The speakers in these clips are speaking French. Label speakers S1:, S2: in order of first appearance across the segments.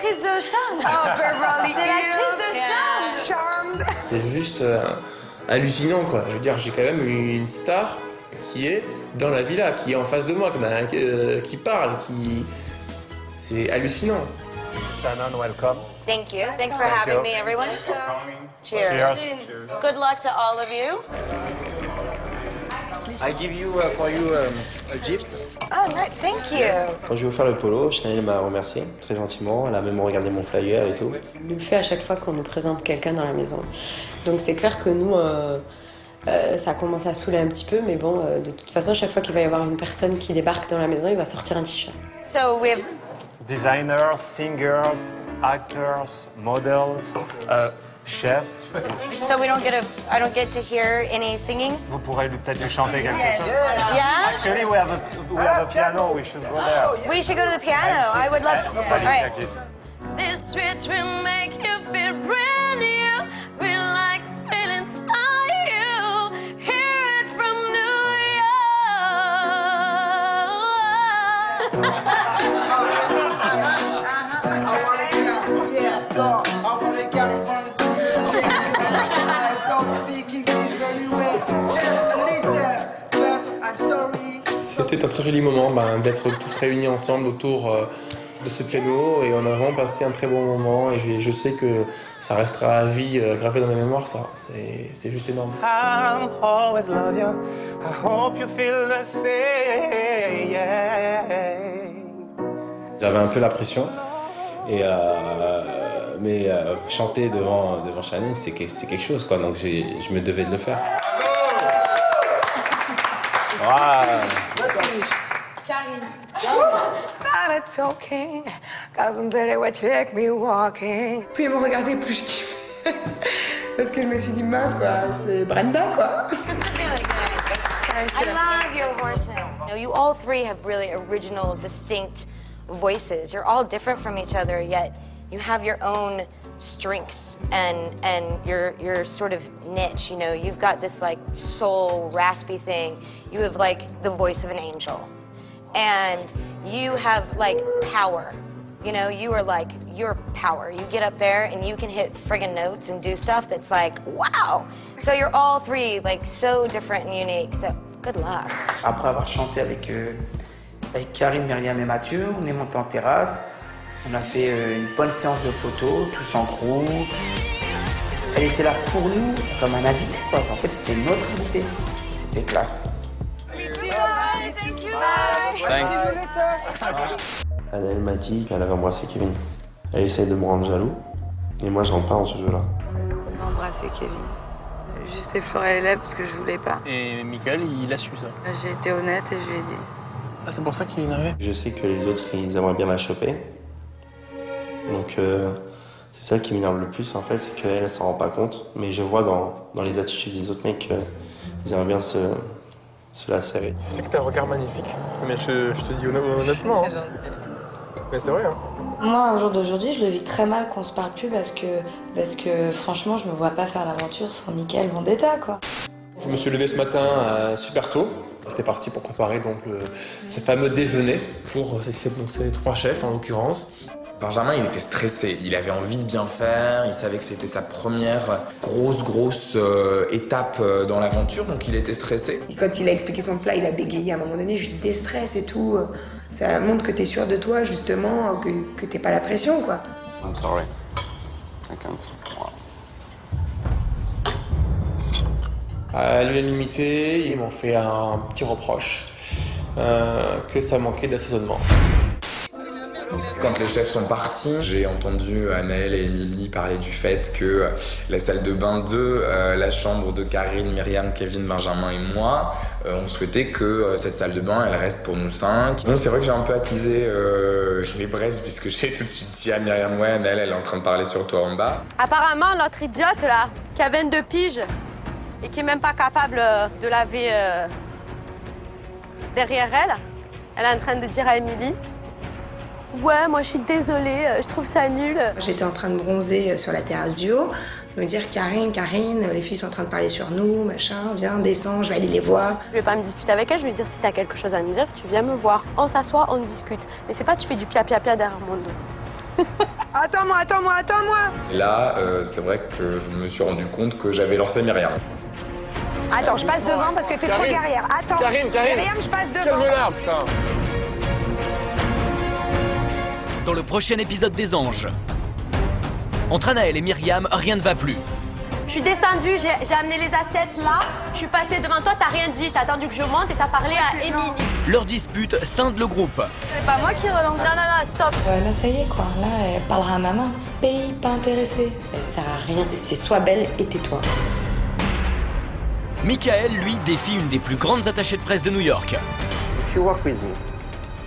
S1: l'actrice de Charmed.
S2: Oh, Beverly
S1: C'est l'actrice de Charmed.
S3: C'est juste hallucinant, quoi. Je veux dire, j'ai quand même une star qui est dans la villa, qui est en face de moi, qui parle, qui... C'est hallucinant.
S4: Shannon, welcome.
S1: Thank you. Thanks for having me, everyone. Cheers. Good luck to all of you.
S5: I give you for you a gift.
S1: Oh, nice. Thank you.
S5: Quand je vais vous faire le polo, Chanel m'a remercié très gentiment. Elle a même regardé mon flyer et tout.
S6: On le fait à chaque fois qu'on nous présente quelqu'un dans la maison. Donc c'est clair que nous, ça commence à saouler un petit peu, mais bon, de toute façon, à chaque fois qu'il va y avoir une personne qui débarque dans la maison, il va sortir un t-shirt.
S1: So we have
S4: Designers, singers, actors, models, chefs.
S1: So I don't get to hear any singing.
S4: Vous pourrez peut-être lui chanter quelque chose.
S1: Yeah.
S4: Actually, we have a piano. We should go there.
S1: We should go to the piano. I would love. All right.
S7: This street will make you feel brand new. Relax, feel inspire you. Hear it from New York.
S3: C'était un très joli moment d'être tous réunis ensemble autour de ce piano et on a vraiment passé un très bon moment et je sais que ça restera à vie gravé dans ma mémoire, ça. C'est juste énorme.
S4: I'll always love you. I hope you feel the same.
S5: J'avais un peu la pression, mais chanter devant Chanel, c'est quelque chose, quoi. Donc je me devais de le faire.
S2: Started talking, got somebody would take me walking. Plus elle me regardait, plus je kiffais. Parce que je me suis dit, mince, quoi, c'est Brenda, quoi.
S1: I love your voices. You know, you all three have really original, distinct voices. You're all different from each other, yet you have your own strengths and your sort of niche. You know, you've got this like soul raspy thing. You have like the voice of an angel, and you have like power. You know, you are like your power. You get up there and you can hit friggin' notes and do stuff that's like wow. So you're all three like so different and unique. So good luck.
S8: Après avoir chanté avec Karine, Myriam et Mathieu, on est monté en terrasse. On a fait une bonne séance de photos, tous en crew. Elle était là pour nous, comme un invité, quoi. En fait, c'était notre invité. C'était classe.
S5: Elle m'a dit qu'elle avait embrassé Kevin. Elle essaye de me rendre jaloux, et moi je rentre pas dans ce jeu-là.
S6: Embrasser Kevin. Juste effleurer les lèvres parce que je voulais pas.
S3: Et Michael, il a su ça.
S6: J'ai été honnête et je lui ai dit.
S3: Ah, c'est pour ça qu'il est énervé.
S5: Je sais que les autres, ils aimeraient bien la choper. Donc c'est ça qui m'énerve le plus, en fait, c'est qu'elle, elle s'en rend pas compte. Mais je vois dans les attitudes des autres mecs qu'ils aimeraient bien se la serrer.
S3: Tu sais que t'as un regard magnifique, mais je te dis honnêtement.
S6: C'est gentil.
S3: Mais c'est vrai, hein.
S6: Moi, au jour d'aujourd'hui, je le vis très mal qu'on se parle plus parce que franchement, je me vois pas faire l'aventure sans Michael Vendetta, quoi.
S3: Je me suis levé ce matin super tôt. C'était parti pour préparer donc ce fameux déjeuner pour ces trois chefs en l'occurrence.
S9: Benjamin, il était stressé, il avait envie de bien faire, il savait que c'était sa première grosse étape dans l'aventure, donc il était stressé.
S2: Et quand il a expliqué son plat, il a bégayé à un moment donné, je lui ai dit déstresse et tout. Ça montre que t'es sûr de toi, justement, que t'es pas la pression, quoi.
S5: I'm sorry. I can't.
S3: À l'unanimité, ils m'ont fait un petit reproche que ça manquait d'assaisonnement.
S9: Quand les chefs sont partis, j'ai entendu Anaël et Émilie parler du fait que la salle de bain la chambre de Karine, Myriam, Kevin, Benjamin et moi, on souhaitait que cette salle de bain, elle reste pour nous 5. Bon, c'est vrai que j'ai un peu attisé les braises puisque j'ai tout de suite dit à Myriam, ouais, Anaël, elle est en train de parler sur toi en bas.
S7: Apparemment, notre idiote, là, qui a 22 piges et qui est même pas capable de laver derrière elle est en train de dire à Émilie, ouais, moi je suis désolée, je trouve ça nul.
S2: J'étais en train de bronzer sur la terrasse du haut, me dire Karine, les filles sont en train de parler sur nous, machin, viens, descends, je vais aller les voir.
S7: Je vais pas me disputer avec elle, je vais lui dire si t'as quelque chose à me dire, tu viens me voir. On s'assoit, on discute. Mais c'est pas tu fais du pia-pia-pia derrière mon dos.
S2: Attends-moi.
S9: Et là, c'est vrai que je me suis rendu compte que j'avais lancé Myriam.
S2: Attends, je passe devant parce que t'es trop guerrière. Attends.
S3: Karine.
S2: Myriam, je passe devant.
S3: Calme-la, putain.
S10: Dans le prochain épisode des Anges, entre Anaël et Myriam, rien ne va plus.
S7: Je suis descendue, j'ai amené les assiettes là, je suis passée devant toi, t'as rien dit, t'as attendu que je monte et t'as parlé à Émilie.
S10: Leur dispute scinde le groupe.
S7: C'est pas moi qui relance. Non, stop.
S11: Là, ça y est, quoi. Là, elle parlera à maman. Pays pas intéressée.
S6: Ça sert à rien. C'est sois belle et tais-toi.
S10: Michael, lui, défie une des plus grandes attachées de presse de New York.
S12: If you work with me,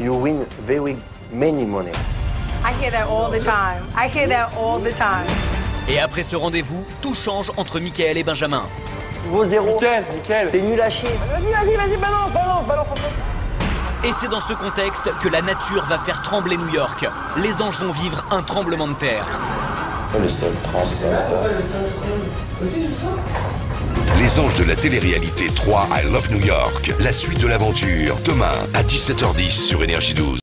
S12: you win very many money.
S2: I hear that all the time.
S10: Et après ce rendez-vous, tout change entre Michael et Benjamin.
S12: Vos zéro.
S3: Nickel.
S12: T'es nul à chier.
S3: Vas-y, balance en fait.
S10: Et c'est dans ce contexte que la nature va faire trembler New York. Les anges vont vivre un tremblement de terre.
S5: Le sol tremble comme ça.
S13: Les Anges de la télé-réalité 3 I Love New York. La suite de l'aventure, demain à 17h10 sur Énergie 12.